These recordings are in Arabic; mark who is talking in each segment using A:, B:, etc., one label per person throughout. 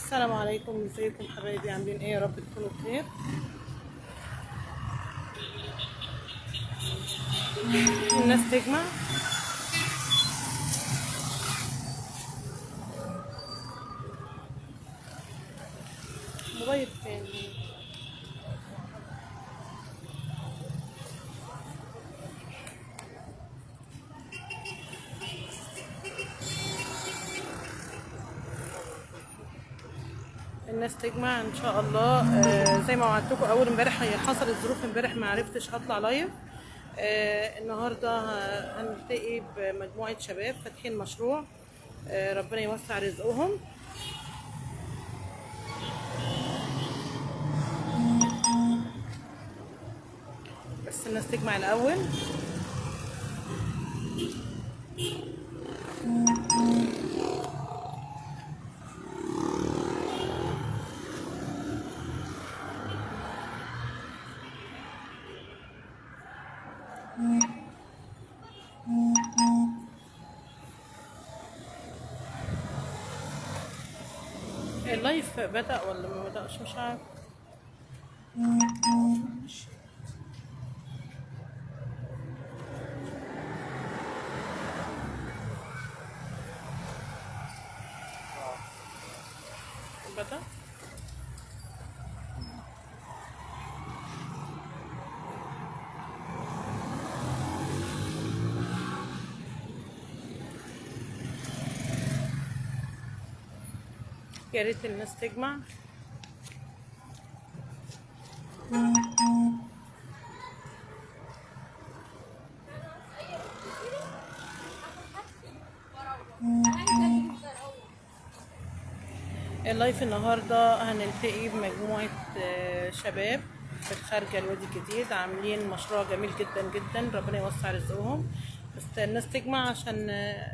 A: السلام عليكم، ازيكم حبايبي؟ عاملين ايه؟ يا رب تكونوا بخير. الناس تجمع موبايل تاني. الناس تجمع ان شاء الله. زي ما وعدتكم اول امبارح، هي حصلت ظروف امبارح ما عرفتش هطلع لايف. النهارده هنلتقي بمجموعه شباب فاتحين مشروع. ربنا يوسع رزقهم. بس الناس تجمع الاول. اللايف بدأ ولا ما بدأش؟ مش عارف. بدأ. يا ريت الناس تجمع. اللايف النهارده هنلتقي بمجموعة شباب في الخارجة الوادي الجديد، عاملين مشروع جميل جدا جدا. ربنا يوسع رزقهم. بس الناس تجمع عشان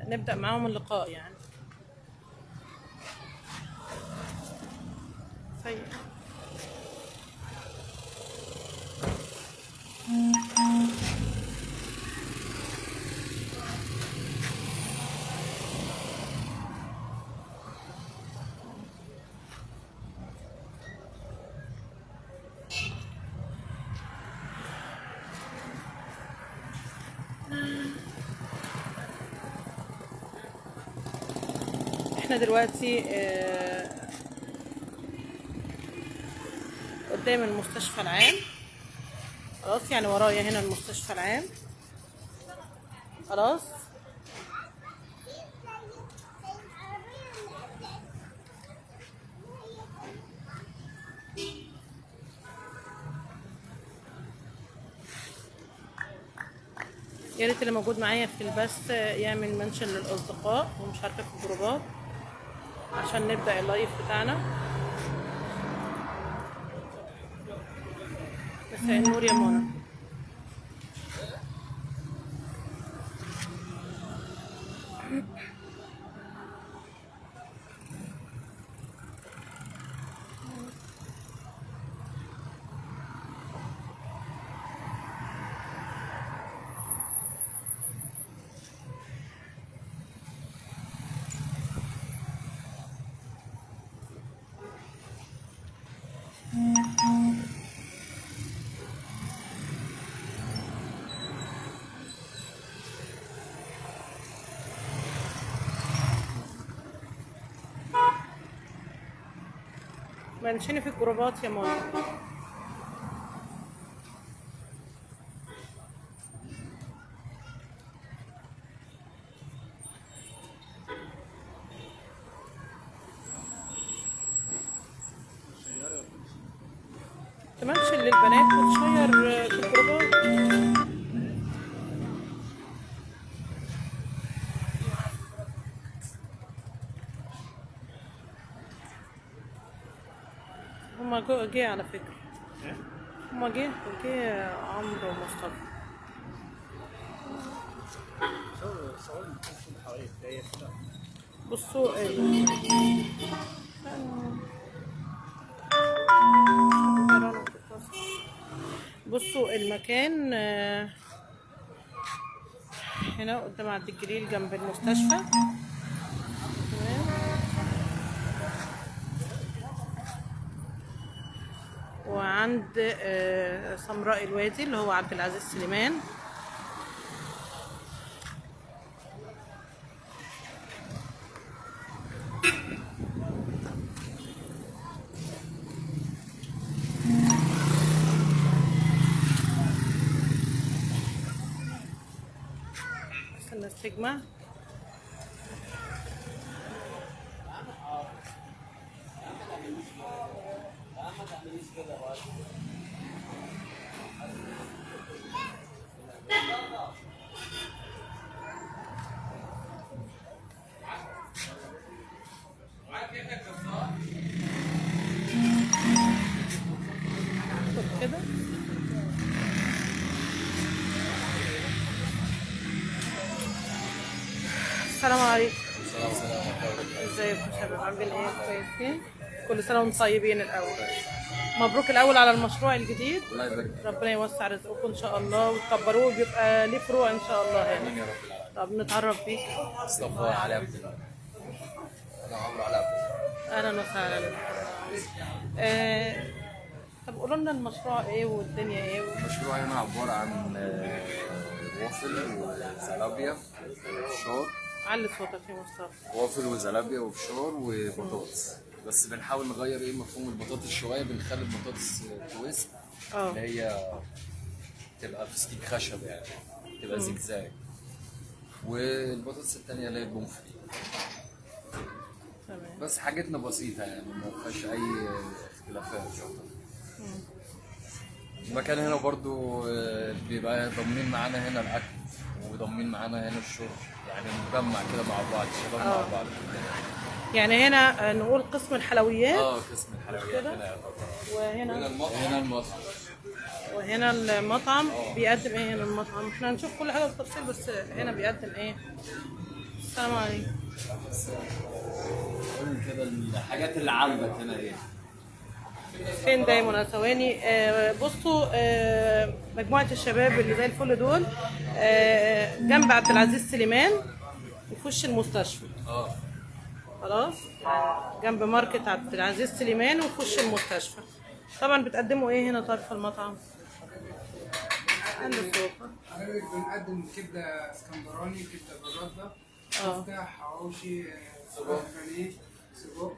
A: نبدأ معاهم اللقاء يعني. طيب. احنا دلوقتي قدام المستشفى العام. خلاص، يعني ورايا هنا المستشفى العام. خلاص. يا ريت اللي موجود معايا في البث يعمل منشن للأصدقاء ومش عارفة في الجروبات عشان نبدأ اللايف بتاعنا. مساء النور يا منى. منشني في الجروبات يا منى. تمنشن للبنات وتشير في الجروبات. هما جه على فكرة. هما جه عمرو ومصطفى. بصوا بصوا المكان هنا قدام عبد الجليل جنب المستشفى. تمام. عند سمراء الوادي اللي هو عبد العزيز سليمان. الاستجمة كده. السلام عليكم. ازيكم يا شباب، عاملين ايه؟ كويسين؟ كل سنه وانتم طيبين. الاول مبروك الاول على المشروع الجديد،
B: الله يبارك.
A: ربنا يوسع رزقكم ان شاء الله وتكبروه ويبقى ليه فروع ان شاء الله هنا.
B: امين يا رب العالمين.
A: طب نتعرف بيك.
B: مصطفى علي عبد الله. انا عمرو علي عبد الله.
A: اهلا وسهلا. طب قولوا لنا المشروع ايه والدنيا ايه
B: المشروع هنا عباره عن وافل وزلابيا وفشار.
A: علي صوتك يا مصطفى.
B: وافل وزلابيا وفشار وبطاطس، بس بنحاول نغير مفهوم البطاطس شويه، بنخلي البطاطس تويست اللي هي تبقى في ستيك خشب، يعني تبقى زجزاج، والبطاطس التانية اللي هي البومفري.
A: تمام.
B: بس حاجتنا بسيطه يعني ما فيهاش اي اختلافات. المكان هنا برضو بيبقى ضامنين معانا هنا الاكل وضامنين معانا هنا الشرب، يعني نجمع كده مع بعض، الشباب مع بعض.
A: يعني هنا نقول قسم الحلويات.
B: قسم الحلويات هنا يعتبر.
A: وهنا
B: المطعم.
A: وهنا المطعم بيقدم ايه؟ هنا المطعم احنا هنشوف كل حاجه بالتفصيل، بس هنا بيقدم ايه؟ السلام عليكم.
B: كده الحاجات اللي عندك هنا ايه؟
A: فين ده يا منى؟ ثواني. بصوا، مجموعه الشباب اللي زي الفل دول جنب عبد العزيز سليمان وفي وش المستشفى. خلاص، جنب ماركت عبد العزيز سليمان وفي وش المستشفى. طبعا بتقدموا ايه هنا طيب في المطعم؟
C: بنقدم كبده اسكندراني، كبده بالرده، كفته، حواوشي، فراخ بانيه، سجق،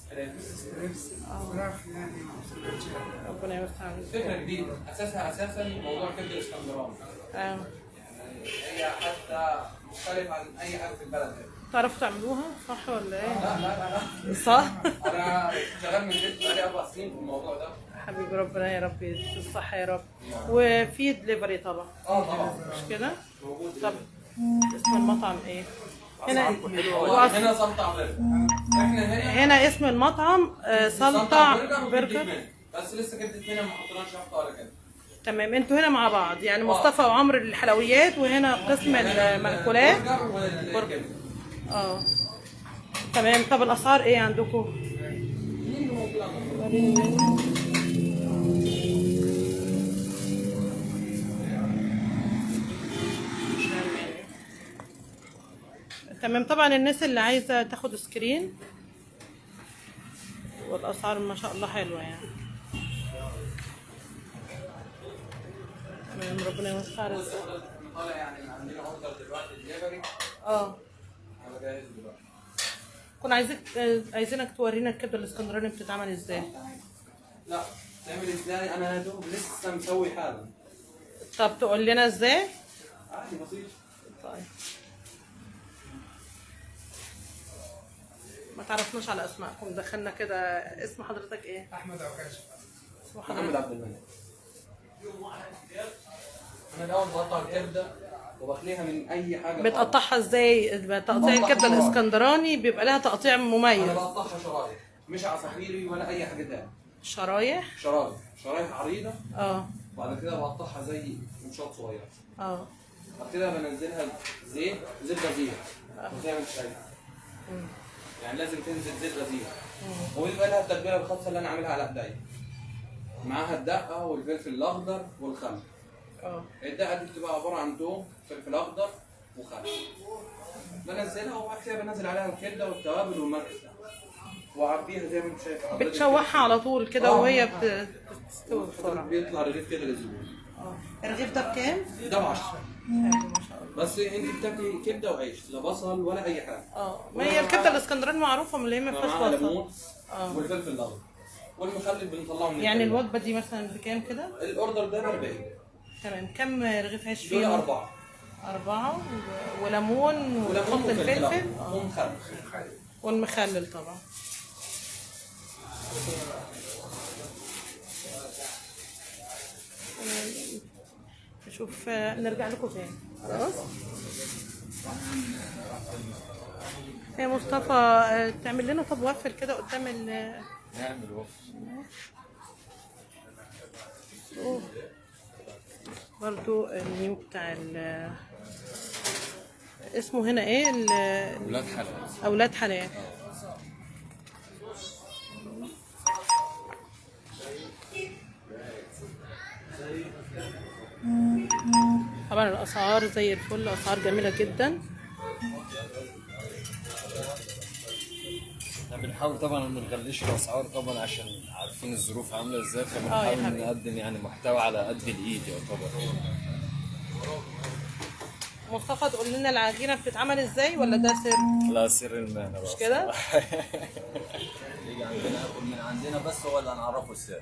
C: ستريبس، فراخ يعني سندوتشات.
A: ربنا يوسع.
D: فكرة جديدة، أساسا موضوع كبدة الاسكندراني. يعني هي حتى مختلف عن أي حاجة في البلد.
A: تعرفوا تعملوها صح ولا ايه؟
D: لا
A: صح؟
D: أنا شغال من البيت بقالي 4 سنين في الموضوع ده.
A: حبيبي ربنا يا رب يديك الصحة يا رب. وفي دليفري طبعا.
D: طبعا.
A: مش كده؟ طب اسم المطعم ايه؟ هنا
D: هنا سلطة برجر. احنا
A: هنا اسم المطعم سلطة برجر.
D: بس لسه كبدة هنا ما حطيناش شفطة ولا كده.
A: تمام، انتوا هنا مع بعض يعني مصطفى وعمرو الحلويات، وهنا قسم المأكولات.
D: برجر.
A: تمام. طب الأسعار ايه عندكم؟ تمام. طبعا الناس اللي عايزه تاخد سكرين، والاسعار ما شاء الله حلوه يعني. تمام، ربنا يوسع رزقك.
D: طالع يعني عندنا اوردر دلوقتي دليفري.
A: انا
D: جاهز دلوقتي.
A: كنا عايزينك تورينا الكبده الاسكندراني بتتعمل ازاي.
D: لا، تعمل ازاي؟ انا يا دوب لسه مسوي حالا.
A: طب تقول لنا ازاي؟
D: عادي بسيط.
A: طيب، ما تعرفناش على اسمائكم، دخلنا كده. اسم حضرتك ايه؟
C: احمد عكاشه.
A: اسم
D: محمد
A: حضرتك
D: عبد المنعم. انا الاول بقطع الكبده وبخليها من اي حاجه.
A: بتقطعها ازاي؟ تقطيع الكبده الاسكندراني بيبقى لها تقطيع
D: انا
A: مميز.
D: بقطعها شرايح، مش عصافيري ولا اي حاجه تاني.
A: شرايح.
D: شرايح عريضه. وبعد كده بقطعها زي مشاط صغير. بعد كده بنزلها زيت غزير زي ما انت شايف. يعني لازم تنزل زيت غزير. ويبقى لها التتبيله الخاصه اللي انا عاملها على ايديا. معاها الدقه والفلفل الاخضر والخل. الدقه دي بتبقى عباره عن توم، فلفل اخضر وخل. بنزلها وبعد كده بنزل عليها الكبده والتوابل والملح. وعبيها زي ما انت شايف حضرتك
A: بتشوحها على طول كده وهي بتستوي بسرعه.
D: بيطلع رغيف كده للزبون.
A: الرغيف ده بكام؟
D: ده ب 10.
A: ما شاء الله.
D: بس انت بتاكلي كبده وعيش، لا بصل ولا اي حاجه.
A: ما هي الكبده الاسكندراني معروفه من اللي هي ما فيهاش
D: معاها
A: بصل.
D: ليمون والفلفل الاخضر والمخلل بنطلعه من
A: يعني
D: التلاجة.
A: الوجبه دي مثلا بكام كده؟
D: الاوردر ده ب 40.
A: تمام. كم رغيف عيش
D: دول
A: فيهم؟
D: 4
A: وليمون وتحط الفلفل
D: ومخلل
A: والمخلل طبعا. نشوف نرجع لكم تاني. خلاص يا مصطفى، تعمل لنا طب وافل كده قدام
B: نعمل وافل
A: برضو المنيو بتاع اسمه هنا ايه؟
B: ولاد حلال.
A: اولاد حلال. طبعا الاسعار زي الفل، اسعار جميله جدا.
B: احنا بنحاول طبعا ما نغليش الاسعار طبعا عشان عارفين الظروف عامله ازاي،
A: يا
B: فبنحاول
A: حبيبي.
B: نقدم يعني محتوى على قد الايد يعتبر.
A: مصطفى تقول لنا العجينه بتتعمل ازاي ولا ده سر؟
B: لا، سر المهنه بقى.
A: مش كده؟
B: يجي عندنا ياكل من عندنا بس هو اللي هنعرفه السر.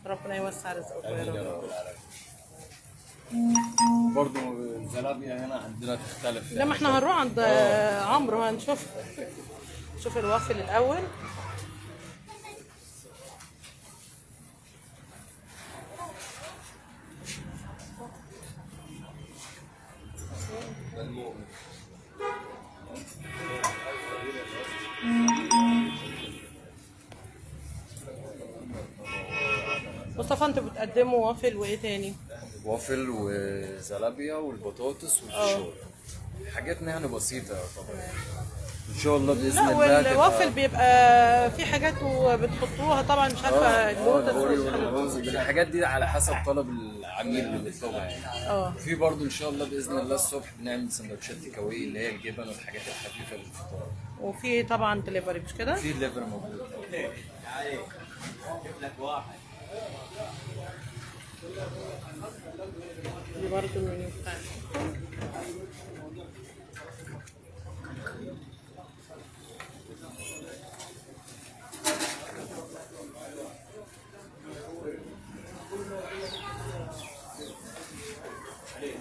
A: ربنا يوسع رزقكم يا
B: يا
A: رب.
B: رب العالمين. برضه الزلابيه هنا عندنا تختلف.
A: لا، ما احنا هنروح عند عمرو هنشوف الوافل الاول. مصطفى انتوا بتقدموا وافل وايه تاني؟
B: وافل وزلابيا والبطاطس والفشار. حاجاتنا يعني بسيطه طبعا. ان شاء الله باذن
A: لا،
B: الله.
A: والوافل بيبقى في حاجات وبتحطوها طبعا، مش عارفه
B: الأوريو
A: اللوتس
B: والرز، الحاجات دي على حسب طلب العميل اللي بيطلبها يعني. في برضو ان شاء الله باذن الله الصبح بنعمل سندوتشات تيك اواي اللي هي الجبن والحاجات الخفيفه للفطار.
A: وفي طبعا دليفري، مش كده؟
B: في ليفر موجود.
A: دي برضه المنيو بتاعنا.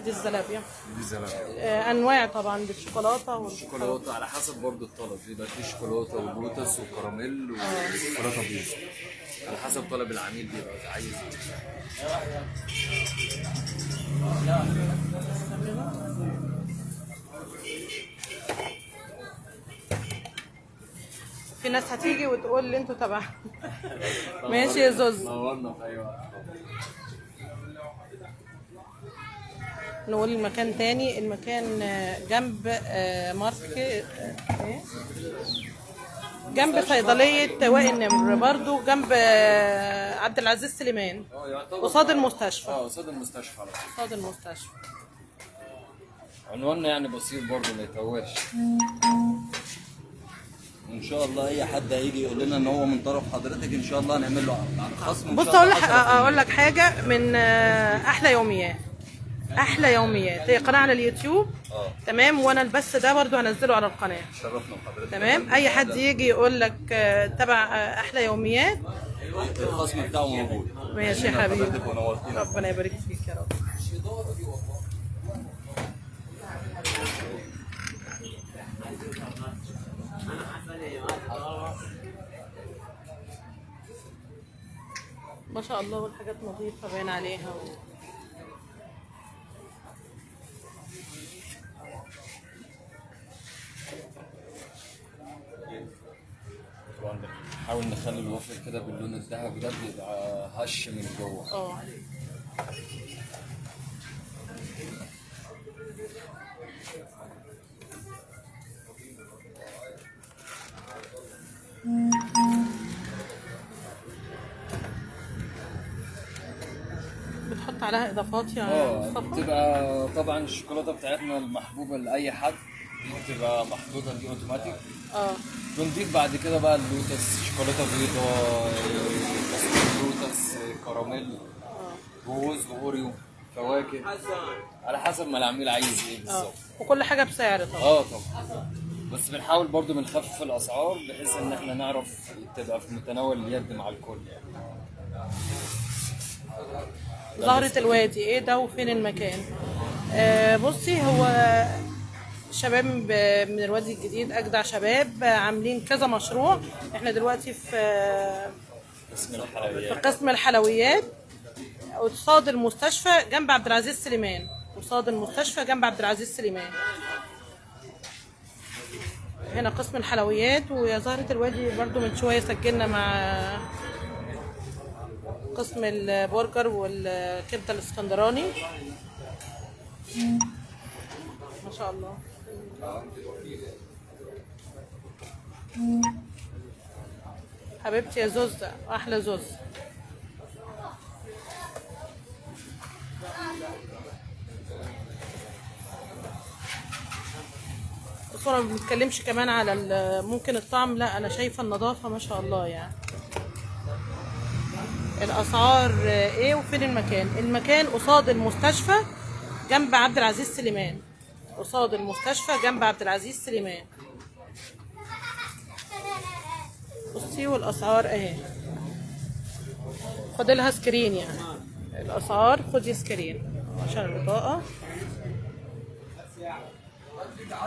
A: دي الزلابيا.
B: دي زلابيا.
A: انواع طبعا بالشوكولاته
B: الشوكولاته على حسب برضو الطلب، بيبقى في شوكولاته ولوتس وكراميل وشوكولاته بيض على حسب طلب العميل بيبقى عايز
A: في ناس هتيجي وتقول لي انتوا تبع. ماشي يا زوز.
B: نورنا في اي وقت.
A: نقول المكان تاني. المكان جنب ماركت ايه؟ جنب صيدلية وائل النمر، برضو جنب عبد العزيز سليمان، قصاد المستشفى.
B: قصاد المستشفى على طول.
A: قصاد المستشفى.
B: عنواننا يعني بسيط برضو ما يطولش.
E: ان شاء الله اي حد هيجي يقول لنا ان هو من طرف حضرتك ان شاء الله هنعمل له خصم.
A: بص اقول لك حاجه من احلى يوميات. احلى يوميات هي قناه على اليوتيوب. تمام. وانا البث ده برضو هنزله على القناه.
E: شرفنا بحضرتك.
A: تمام. اي حد يجي يقول لك تبع احلى يوميات
E: الخصم بتاعه موجود.
A: ماشي يا حبيبي.
E: حضرتك ونورتينا.
A: ربنا يبارك فيك يا رب. ما شاء الله، والحاجات نظيفه باين عليها
B: طبعا بنحاول نخلي الوافل كده باللون الذهبي ده بيبقى هش من جوه.
A: بتحط عليها اضافات يا مصطفى؟
B: بتبقى طبعا الشوكولاته بتاعتنا المحبوبه لاي حد بتبقى محطوطه دي اوتوماتيك.
A: اه
B: بنضيف بعد كده بقى اللوتس، شوكولاته بيضاء، بسكوت لوتس، كراميل، جوز واوريو، فواكه، على حسب ما العميل عايز ايه
A: اه
B: بالظبط.
A: وكل حاجه بسعر طبعا.
B: طبعا، بس بنحاول برضو بنخفف الاسعار بحيث ان احنا نعرف تبقى في متناول اليد مع الكل يعني.
A: زهرة الوادي ايه ده وفين المكان؟ بصي، هو شباب من الوادي الجديد، اجدع شباب، عاملين كذا مشروع. احنا دلوقتي في
B: اسم
A: في
B: الحلويات.
A: قسم الحلويات قصاد المستشفى جنب عبد العزيز سليمان، قصاد المستشفى جنب عبد العزيز سليمان. هنا قسم الحلويات. ويا زهرة الوادي برضو من شوية سجلنا مع قسم البرجر والكبدة الاسكندراني. ما شاء الله. حبيبتي يا زوزة، احلى زوزة. بس انا ما بنتكلمش كمان على ممكن الطعم، لا انا شايفه النظافه ما شاء الله يعني. الاسعار ايه وفين المكان؟ المكان قصاد المستشفى جنب عبد العزيز سليمان، قصاد المستشفى جنب عبد العزيز سليمان. بصي والاسعار اهي، خدي لها سكرين يعني الاسعار، خدي سكرين عشان الاضاءه.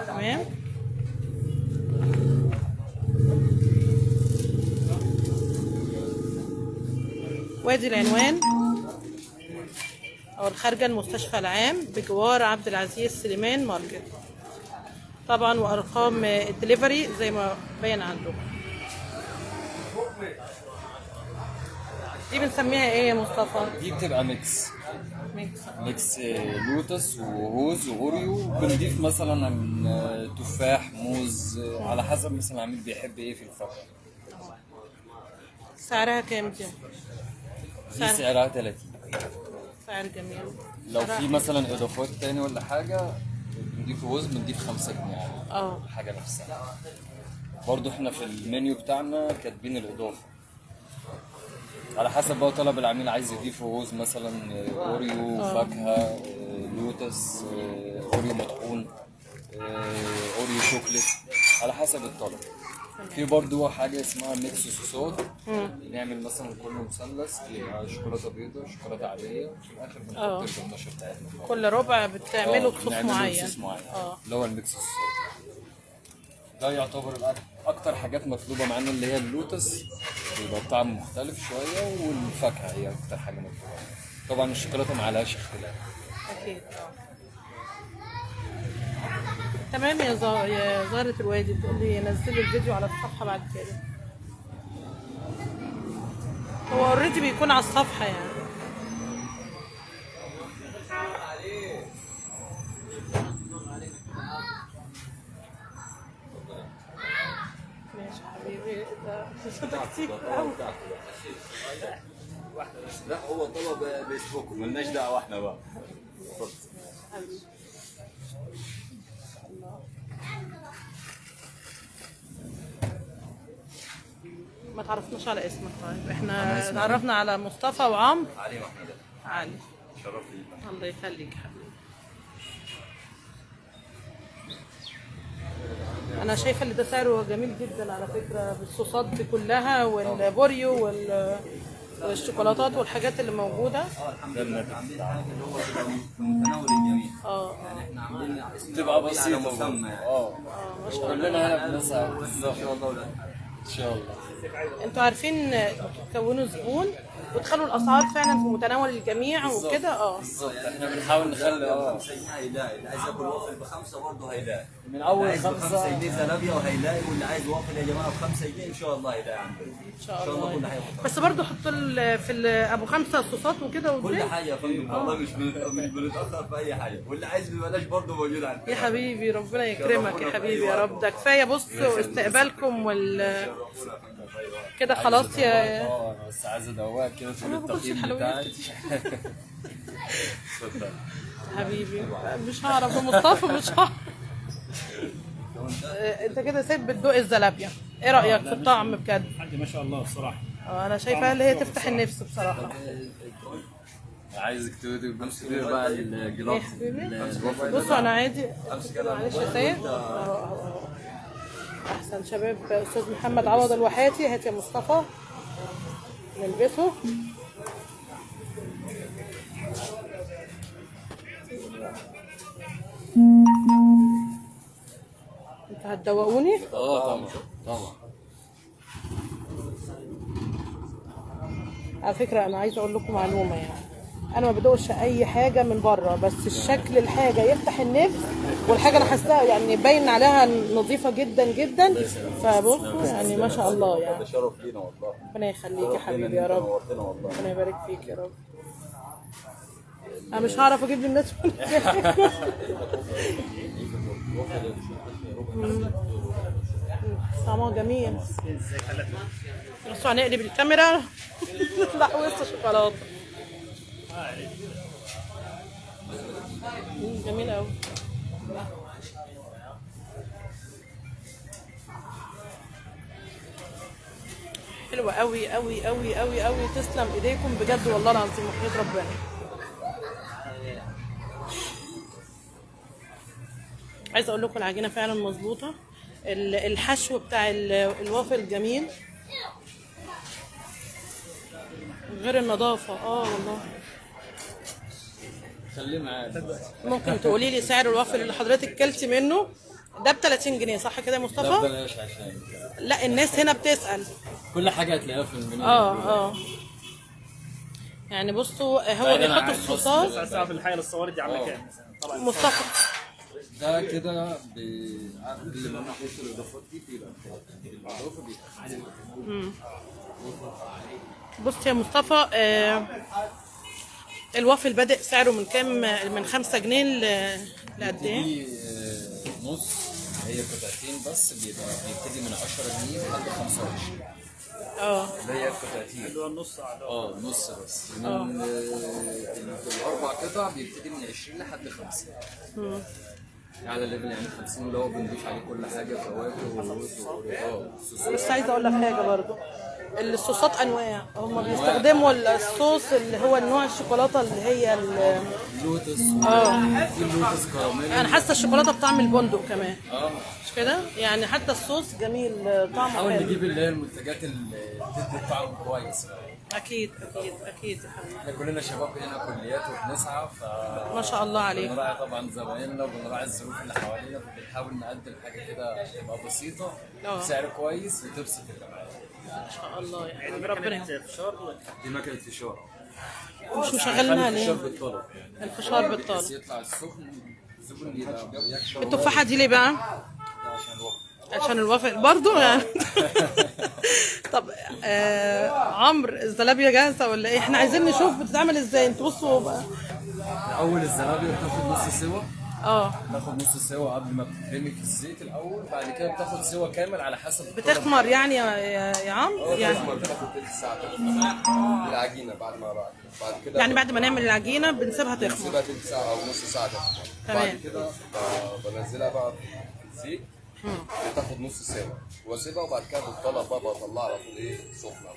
A: تمام. وادي العنوان او الخارجه المستشفى العام بجوار عبد العزيز سليمان ماركت طبعا. وارقام الدليفري زي ما بين عندكم. دي بنسميها ايه يا مصطفى؟
B: دي بتبقى ميكس
A: ميكس.
B: لوتس وهوز واوريو. بنضيف مثلا تفاح، موز، على حسب مثلا العميل بيحب ايه في الفاكهه.
A: سعرها كام دي؟
B: دي سعرها 30.
A: سعر جميل.
B: لو في مثلا اضافات تاني ولا حاجه بنضيف هوز، بنضيف 5 جنيه يعني الحاجه نفسها. برضو احنا في المنيو بتاعنا كاتبين الاضافه على حسب بقى طلب العميل، عايز يضيف هوز مثلا، اوريو فاكهه، لوتس، اوريو مطحون، اوريو شوكليت، على حسب الطلب. في برضو حاجه اسمها ميكس صوصات، نعمل مثلا كل مثلث يبقى شوكولاته بيضاء، شوكولاته عاديه، وفي الاخر بنحط الجرنشه بتاعتنا.
A: كل ربع بتعملوا صوص معين.
B: صوص معين اللي هو الميكس صوصات. ده يعتبر اكتر حاجات مطلوبه معانا، اللي هي اللوتس بيبقى الطعم مختلف شويه، والفاكهه هي اكتر حاجه مطلوبه. طبعا الشوكولاته ما عليهاش اختلاف.
A: اكيد. تمام. يا زهرة الوادي بتقولي نزلوا الفيديو على الصفحه بعد كده. هو اوريدي بيكون على الصفحه يعني. ماشي حبيبي. ده كتير قوي.
E: لا هو طلب بيسبقكم، مالناش دعوه احنا بقى.
A: ما تعرفناش على اسمك. طيب احنا اتعرفنا على مصطفى وعمرو.
E: علي محمد
A: علي.
E: شرف لي.
A: الله يخليك حبيبي. انا شايفه اللي ده سعره جميل جدا على فكره، بالصوصات دي كلها والبوريو والشوكولاتات والحاجات اللي موجوده.
E: ده الناتج بتاعنا اللي هو في متناول الجميع. يعني احنا عاملين
B: تبقى بسيطه
E: مسمى يعني.
A: ما شاء الله.
B: كلنا هنا بنسعى بالظبط.
E: ان شاء الله ولا
B: ان شاء الله.
A: انتوا عارفين تكونوا زبون وتخلوا الاسعار فعلا في متناول الجميع وكده.
B: بالظبط، احنا بنحاول نخلي
E: 5 جنيه هيلاقي، اللي عايز ياكل وافل ب5 برضه هيلاقي.
B: من اول
E: ب5
B: 5
E: جنيه زلابيا وهيلاقي، واللي عايز وافل يا جماعه ب5 جنيه ان شاء الله هيلاقي عندنا.
A: ان شاء الله.
E: كل حاجه
A: بس برضه حطوا ابو 5 صوصات وكده
E: كل حاجه يا فندم، والله مش بنتاخر في اي حاجه، واللي عايز ببلاش برضه موجود عندنا.
A: يا حبيبي ربنا يكرمك يا حبيبي يا رب. ده كفايه بصوا استقبالكم كده خلاص يا
B: بس عايز ادوقك كده في
A: أنا ما باكلش
B: التقييم
A: الحلويات
B: بتاعك. اتفضل.
A: حبيبي. مش هعرف يا مصطفى، مش هعرف. انت كده سيد بتدوق الزلابيه، ايه رايك في الطعم بجد؟
F: حاجه ما شاء الله الصراحه.
A: انا شايفاها اللي هي تفتح النفس بصراحه.
B: عايزك تدوق بقى
A: ايه
B: الجلاط.
A: يا حبيبي؟ بصوا انا عادي، معلش يا سيد. احسن شباب استاذ محمد عوض الواحاتي، هات يا مصطفى نلبسه. انت هتدوقوني؟
B: طبعا طبعا.
A: على فكره انا عايزه اقول لكم معلومه، يعني انا ما بدوقش اي حاجه من بره، بس الشكل الحاجه يفتح النفس، والحاجه انا حاساها يعني باين عليها نظيفه جدا جدا. فبصوا يعني ما شاء الله يعني.
E: ده شرف لينا والله.
A: ربنا يخليك يا حبيبي يا رب.
E: نورتنا والله.
A: ربنا يبارك فيك يا رب. انا مش هعرف اجيب للناس طعمه جميل. بصوا هنقلب الكاميرا. لا وسط شوكولاته. جميل قوي. حلوه قوي قوي قوي قوي قوي. تسلم ايديكم بجد والله العظيم وحياة ربنا. عايزه اقول لكم العجينه فعلا مظبوطه. الحشو بتاع الوافل جميل، غير النظافه. والله
B: خليه معاك.
A: ممكن تقولي لي سعر الوافل اللي حضرتك كلتي منه ده ب 30 جنيه صح كده يا مصطفى؟
B: لا بلاش عشان
A: لا الناس هنا بتسأل.
B: كل حاجه هتلاقيها في المنيو. يعني
A: بصوا هو بيحط الصوصات.
F: ساعه في الحاله الصواري دي عامله كام طبعا
A: مصطفى
B: ده كده قبل ما نحط الاضافات دي بيبقى الاضافه بيبقى.
A: بص يا مصطفى، الوافل بادئ سعره من كام؟ من 5 جنيه لقد ايه؟
B: دي نص، هي قطعتين بس بيبتدي من 10 جنيه لحد 25. اللي هي قطعتين
F: اللي هو النص
B: نص بس. من الاربع قطع بيبتدي من 20 لحد 50 على ليفل يعني 50، اللي هو بنضيف عليه كل حاجه فواكه ورز.
A: بس عايزه اقول لك حاجه برضو، الصوصات انواع. هم بيستخدموا الصوص اللي هو النوع الشوكولاته اللي هي
B: اللوتس. في اللوتس كراميل.
A: انا حاسه الشوكولاته بطعم البندق كمان. مش كده؟ يعني حتى الصوص جميل طعمه حلو.
B: نحاول نجيب اللي هي المنتجات اللي بتدي طعم كويس.
A: اكيد اكيد اكيد يا حبيبي.
B: احنا كلنا شباب هنا كليات وبنسعى
A: ما شاء الله عليك.
B: بنراعي طبعا زمايلنا وبنراعي الظروف اللي حوالينا، فبنحاول نقدم حاجه كده تبقى بسيطه بسعر كويس وتبسط الجماعه.
A: ما شاء الله يعني ربنا.
B: دي مكنه فشار.
A: مش مشغلينها ليه؟
B: الفشار بالطلب.
A: الفشار بالطلب.
B: بس يطلع السخن الزبون يبقى يكشف.
A: التفاحه دي ليه بقى؟ عشان الوافل برضو يعني. طب عمرو الزلابيه جاهزه ولا ايه؟ احنا عايزين نشوف بتتعمل ازاي. انتوا بصوا بقى.
B: اول الزلابيه بتاخد نص سوا.
A: تاخد
B: نص سوا قبل ما بتترمي في الزيت الاول، بعد كده بتاخد سوا كامل على حسب
A: بتخمر يعني يا عمرو يعني.
B: بتاخد تلت ساعه العجينه بعد كده
A: يعني بعد ما نعمل العجينه بنسيبها تخمر.
G: بنسيبها تلت ساعه او نص ساعه تخمر. بعد كده بنزلها بقى في الزيت بتاخد نص سوا واسيبها، وبعد كده بالطلب بقى بطلعها على طول سخنه.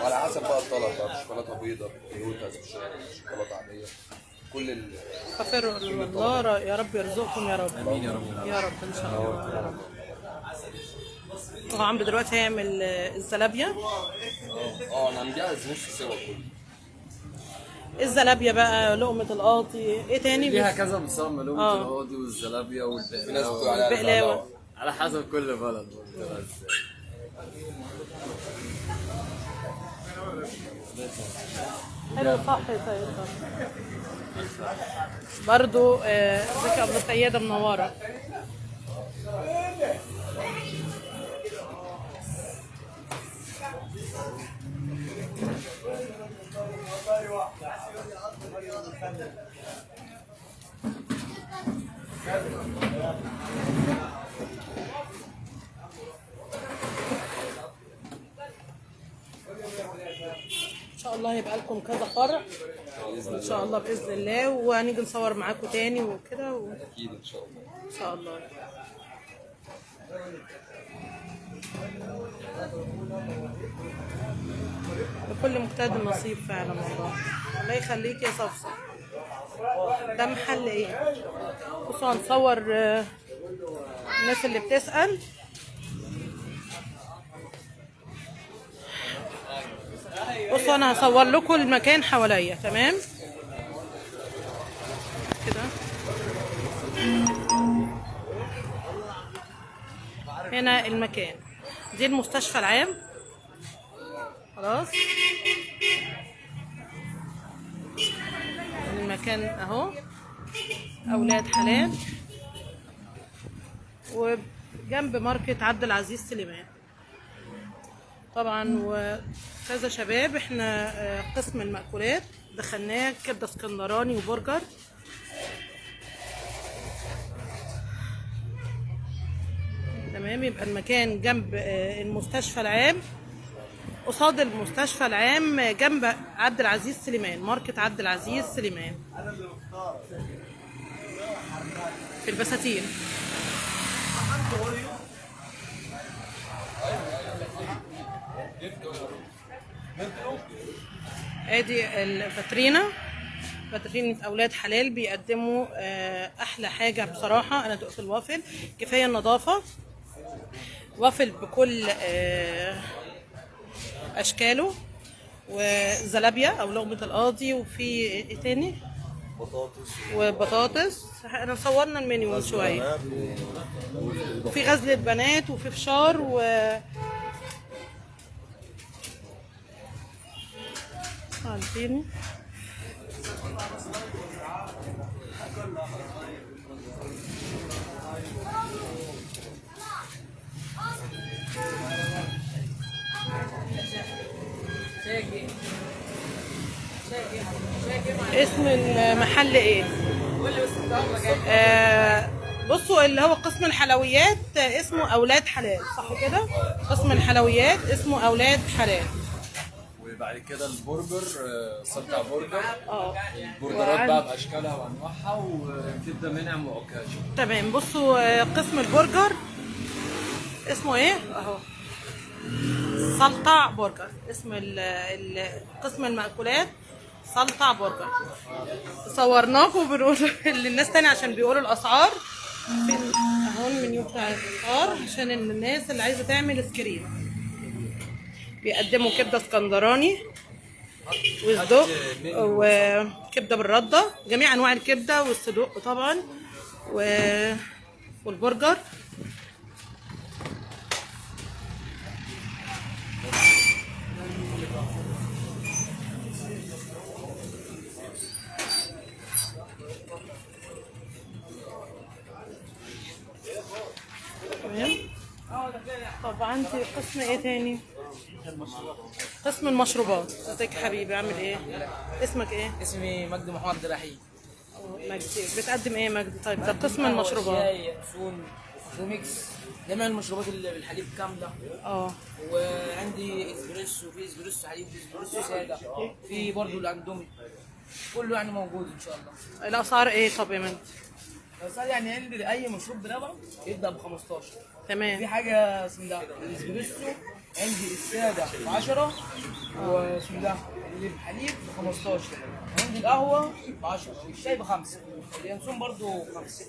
G: وعلى حسب بقى الطلب بقى، شوكولاته بيضاء، لوتس، شوكولاته عاديه، كل
A: غفر الله. يا رب يرزقكم يا رب.
B: امين يا رب.
A: يا رب ان شاء الله. هو عمرو دلوقتي هيعمل الزلابيه.
G: انا مجهز نص سوا كله.
A: الزلابيه بقى، لقمه القاضي، ايه تاني؟
B: ليها كذا مسمى، لقمه القاضي والزلابيه
A: والبقلاوه
B: على حسب كل بلد.
A: حلو صح يا سيد. برضو ازيك يا ابو السيده منوره. ان شاء الله يبقى لكم كذا فرع ان شاء الله باذن الله، وهنيجي نصور معاكم تاني وكده
G: اكيد ان شاء الله.
A: ان شاء الله. لكل مجتهد نصيب فعلا والله. الله يخليك يا صفصف. ده محل ايه؟ بصوا هنصور الناس اللي بتسأل. بصوا انا هصور لكم المكان حواليا. تمام كده. هنا المكان، دي المستشفى العام. خلاص المكان اهو، اولاد حلال، وجنب ماركت عبد العزيز سليمان طبعا. وكذا شباب. احنا قسم المأكولات دخلناه كبده اسكندراني وبرجر. تمام. يبقى المكان جنب المستشفى العام، قصاد المستشفى العام، جنب عبد العزيز سليمان، ماركت عبد العزيز سليمان في البساتين. ادي الفاترينا، فاترينة اولاد حلال. بيقدموا احلى حاجه بصراحه. انا دقت الوافل، كفايه النظافه. وافل بكل اشكاله، وزلابيا او لقمه القاضي، وفي ايه تاني؟ وبطاطس. احنا صورنا المنيو من شويه. وفي غزل بنات، وفي فشار، عارفين. اسم المحل ايه؟ بصوا اللي هو قسم الحلويات اسمه اولاد حلال، صح كده؟ قسم الحلويات اسمه اولاد حلال.
B: وبعد كده البرجر، سلطع برجر. البرجرات بقى باشكالها وانواعها، وكبده منعم وعكاشه.
A: تمام. بصوا قسم البرجر اسمه ايه اهو، سلطع برجر. اسم قسم المأكولات سلطع برجر. صورناكم وبنقول للناس تاني عشان بيقولوا الاسعار. اهو المنيو بتاع الاسعار عشان الناس اللي عايزه تعمل سكرين. بيقدموا كبده اسكندراني وصدق وكبده بالرده، جميع انواع الكبده والصدق طبعا، والبرجر. تمام. طب عندي قسم ايه تاني؟ قسم المشروبات. ازيك يا حبيبي، عامل ايه؟ اسمك ايه؟
H: اسمي مجدي محمد عبد الرحيم.
A: مجدي، بتقدم ايه مجدي؟ طيب ده قسم المشروبات.
H: شاي، ينسون، ميكس، جميع المشروبات اللي بالحليب كامله. وعندي اسبريسو، في اسبريسو حليب، في اسبريسو ساده، في برضه الاندومي، كله يعني موجود ان شاء الله.
A: الاسعار ايه طب يا مجدي؟
H: الاسعار يعني عندي اي مشروب بلبن يبدا ب 15.
A: تمام.
H: في حاجه اسمها ده الاسبريسو، عندي الساده ب 10، واسمه ده اللي بحليب ب 15. عندي القهوه ب 10، والشاي ب 5، اليانسون برضه 5.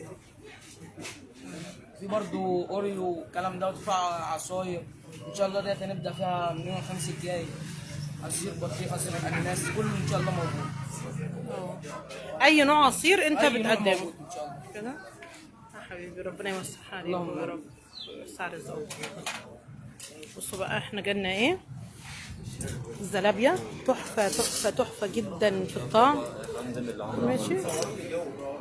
H: في برضه اوريو والكلام ده، وتدفع عصاير ان شاء الله. ديت هنبدا فيها من يوم الخميس الجاي. عصير بطيخ، عصير اناناس، كله ان شاء الله موجود.
A: اي نوع عصير انت
H: أي نوع
A: بتقدمه
H: موجود ان شاء الله.
A: كده يا حبيبي، ربنا يوسعها عليكم يا رب، يوسع رزقكم. بصوا بقى احنا جالنا ايه؟ الزلابيا تحفه تحفه تحفه جدا في الطعم. ماشي.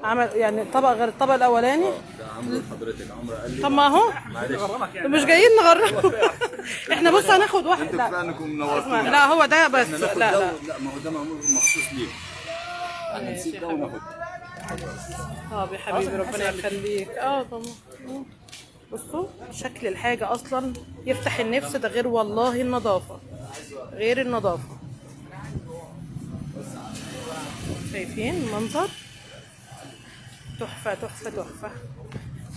A: عمل يعني طبق غير الطبق الاولاني.
E: ده عمرو حضرتك، عمرو قال لي
A: طب ما اهو مش جايين نغرب. احنا بص هناخد واحد.
E: انتوا كفايه انكم منورتونا.
A: لا هو ده بس.
E: احنا
A: لا
E: ناخد
A: لا
E: لا ما هو ده معمول مخصوص ليك. احنا نسيب ده وناخد.
A: يا حبيبي ربنا يخليك. طبعا. بصوا شكل الحاجة اصلا يفتح النفس. ده غير والله النظافة، غير النظافة. شايفين المنظر؟ تحفة تحفة تحفة.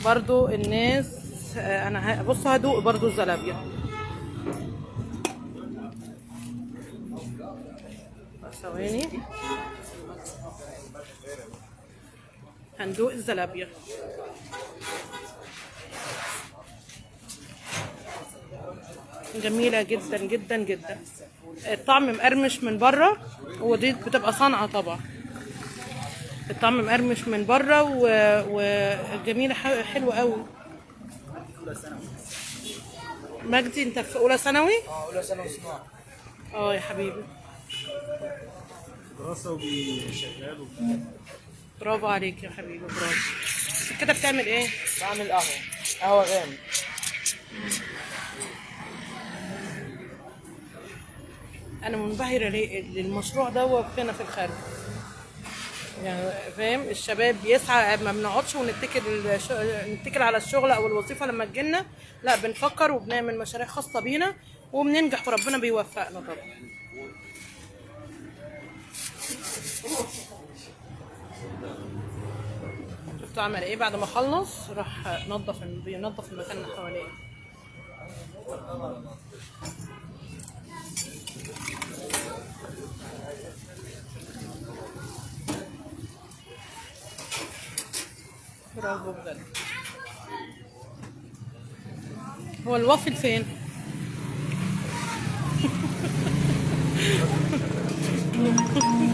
A: برضو الناس انا بصوا هدوق برضو الزلابيا. ثواني هندوق الزلابية. جميلة جدا جدا جدا. الطعم مقرمش من بره، ودي بتبقى صنعة طبعا. الطعم مقرمش من بره وجميلة حلوة قوي. مجدي انت في اولى ثانوي؟
H: اولى ثانوي صناعه.
A: يا حبيبي
F: دراسة وشغال
A: برافو عليك يا حبيبي، برافو. كده بتعمل ايه؟
H: بعمل قهوه غامق.
A: انا منبهره للمشروع ده هنا في الخارج. يعني فاهم، الشباب بيسعى، ما بنقعدش نتكل على الشغل او الوظيفه لما تجيلنا، لا بنفكر وبنعمل مشاريع خاصه بينا وبننجح وربنا بيوفقنا طبعا. شفتوا عمل ايه بعد ما خلص؟ راح بينظف المكان اللي حواليه. برافو بجد. هو الوافل فين؟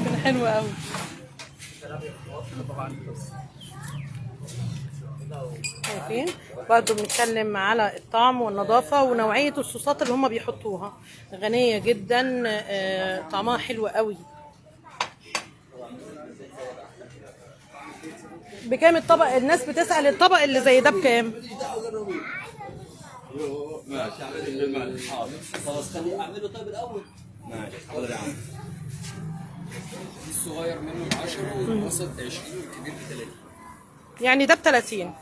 A: كان حلو قوي. شايفين؟ برضه بنتكلم على الطعم والنظافة ونوعية الصوصات اللي هما بيحطوها، غنية جدا، طعمها حلو قوي. بكام الطبق؟ الناس بتسأل الطبق اللي زي ده بكام؟
E: ماشي اعمل خلاص خليه اعمله طيب الاول. ماشي حاضر يا عم.
B: الصغير منه ب 10 والوسط ب 20 والكبير ب 30.
A: يعني ده ب 30.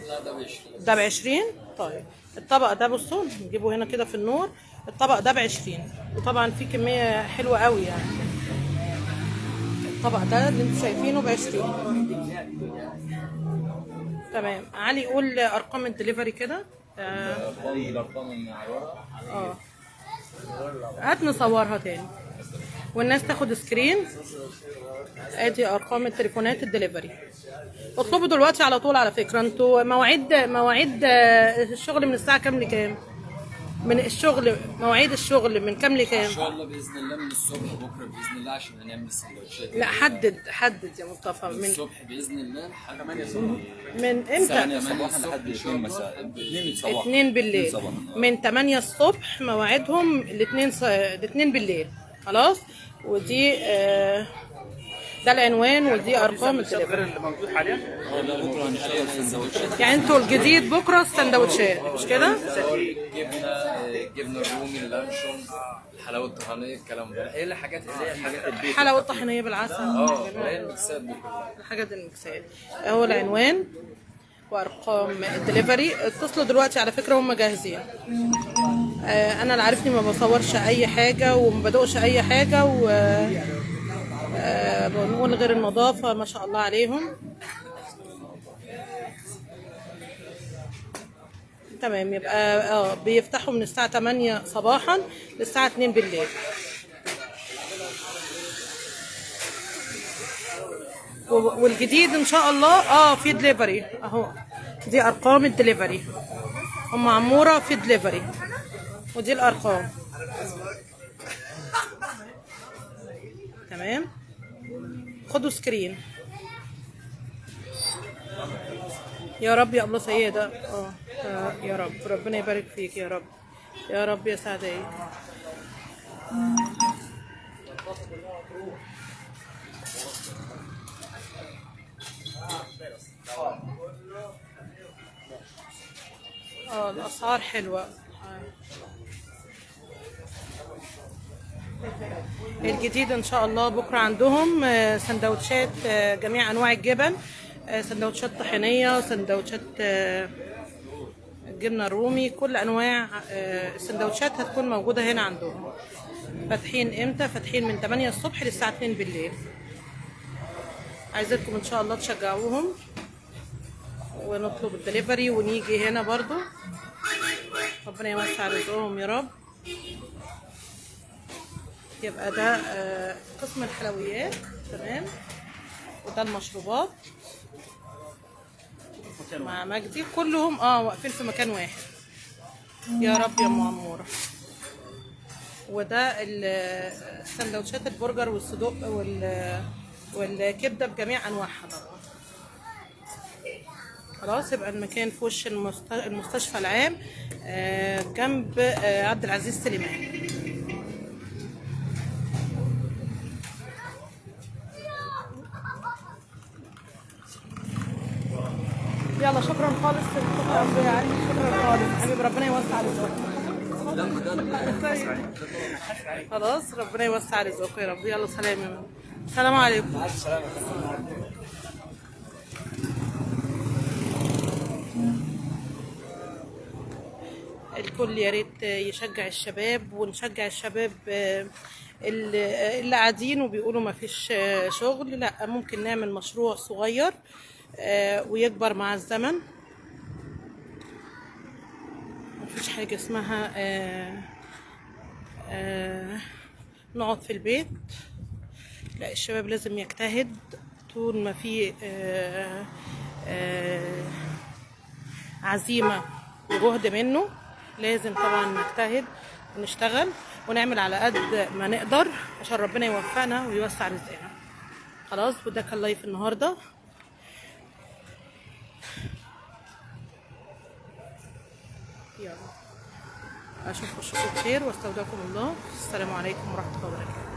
B: لا ده ب 20.
A: ده ب 20. طيب الطبق ده بصوا نجيبه هنا كده في النور، الطبق ده ب 20 وطبعا في كمية حلوة قوي يعني. الطبق ده اللي انتوا شايفينه ب 20. تمام. علي قول ارقام الدليفري كده.
E: الارقام المعياره.
A: هات نصورها تاني والناس تاخد سكرين. ادي ارقام التليفونات الدليفري. اطلبوا دلوقتي على طول. على فكره انتوا مواعيد الشغل من الساعه كام لكام؟ من الشغل مواعيد الشغل من كام لكام؟
B: ان شاء الله باذن الله من الصبح بكره باذن الله عشان هنعمل السندوتشات.
A: لا حدد يا مصطفى.
B: من الصبح باذن الله لحد 8 صباحا.
A: من امتى؟
E: 8 صباحا لحد 2 مساء. 2 صباحا.
A: 2 بالليل. من 8 الصبح مواعيدهم ل 2 بالليل. خلاص. ودي ده العنوان ودي ارقام التليفون
F: اللي موجود حاليا.
E: بكره هنشتغل سندوتشات.
A: يعني انتوا الجديد بكره السندوتشات مش كده؟
B: جبنه الرومي، اللانشون، الحلاوه الطحينيه، الكلام ده. ايه الحاجات اللي هي الحاجات البيت.
A: حلاوه الطحينيه بالعسل.
B: هي المكسات دي كلها.
A: الحاجات المكسات. هو العنوان وارقام الدليفري. اتصلوا دلوقتي على فكره هم جاهزين. انا اللي عارفني ما بصورش اي حاجه وما بدوقش اي حاجه بنقول غير النظافه ما شاء الله عليهم. تمام. يبقى بيفتحوا من الساعه 8 صباحا للساعه 2 بالليل. والجديد ان شاء الله في دليفري اهو. دي ارقام الدليفري. ام عموره في دليفري ودي الارقام. تمام. خدوا سكرين. يا رب يا الله سيدة. يا رب ربنا يبارك فيك يا رب. يا رب يا سعدية. الاسعار حلوة. الجديد ان شاء الله بكره عندهم سندوتشات جميع انواع الجبن، سندوتشات طحينيه، سندوتشات جبنه رومي، كل انواع السندوتشات هتكون موجوده هنا عندهم. فاتحين امتى؟ فاتحين من 8 الصبح للساعه 2 بالليل. عايزاكم ان شاء الله تشجعوهم ونطلب الدليفري ونيجي هنا برضو. ربنا يوسع رزقهم يا رب. يبقى ده قسم الحلويات. تمام. وده المشروبات مع مجدي، كلهم واقفين في مكان واحد. يا رب يا ام عموره. وده سندوتشات البرجر والصدوق والكبده بجميع انواعها طبعا. خلاص، يبقى المكان في وش المستشفى العام جنب عبد العزيز سليمان. يلا شكرا خالص. شكرا يا علي، شكرا خالص حبيبي، ربنا يوسع رزقك. خلاص، ربنا يوسع رزقك يا رب. يلا سلام يا ماما. السلام عليكم.
H: مع السلامه.
A: الكل يا ريت يشجع الشباب، ونشجع الشباب اللي قاعدين وبيقولوا ما فيش شغل. لا، ممكن نعمل مشروع صغير ويكبر مع الزمن. مفيش حاجة اسمها نقعد في البيت. لا، الشباب لازم يجتهد طول ما في عزيمة وجهد منه. لازم طبعا نجتهد ونشتغل ونعمل على قد ما نقدر عشان ربنا يوفقنا ويوسع رزقنا. خلاص، وده كان لايف النهارده. يلا اشوفكم بخير واستودعكم الله. السلام عليكم ورحمه الله وبركاته.